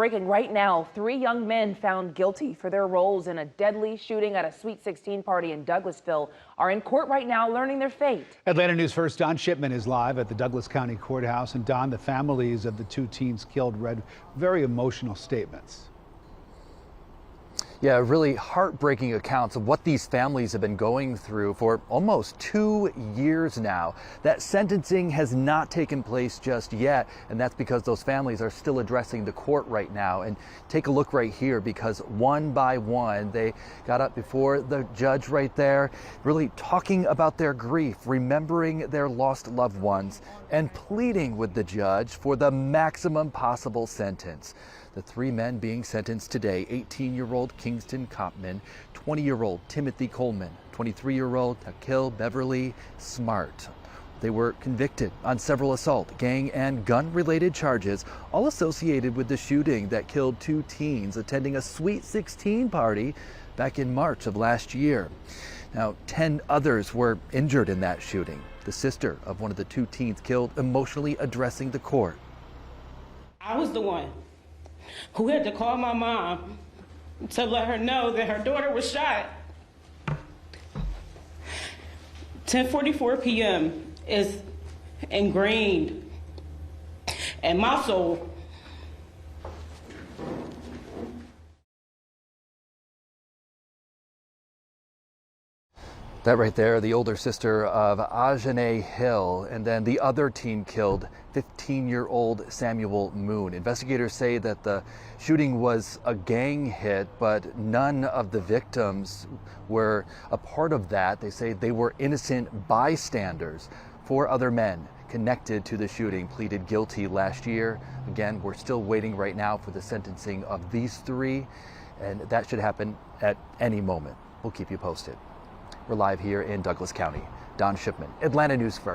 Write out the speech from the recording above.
Breaking right now, 3 young men found guilty for their roles in a deadly shooting at a Sweet 16 party in Douglasville are in court right now learning their fate. Atlanta News First Don Shipman is live at the Douglas County Courthouse. And Don, the families of the 2 teens killed read very emotional statements. Yeah, really heartbreaking accounts of what these families have been going through for almost 2 years now. That sentencing has not taken place just yet, and that's because those families are still addressing the court right now. And take a look right here, because one by one they got up before the judge right there, really talking about their grief, remembering their lost loved ones, and pleading with the judge for the maximum possible sentence. The 3 men being sentenced today: 18-year-old Kingston Kopman, 20-year-old Timothy Coleman, 23-year-old Takil Beverly Smart. They were convicted on several assault, gang, and gun-related charges, all associated with the shooting that killed 2 teens attending a Sweet 16 party back in March of last year. Now, 10 others were injured in that shooting. The sister of one of the 2 teens killed emotionally addressing the court. I was the one who had to call my mom to let her know that her daughter was shot. 10:44 p.m. is ingrained in my soul. That right there, the older sister of Ajane Hill, and then the other teen killed, 15-year-old Samuel Moon. Investigators say that the shooting was a gang hit, but none of the victims were a part of that. They say they were innocent bystanders. 4 other men connected to the shooting pleaded guilty last year. Again, we're still waiting right now for the sentencing of these 3, and that should happen at any moment. We'll keep you posted. We're live here in Douglas County. Don Shipman, Atlanta News First.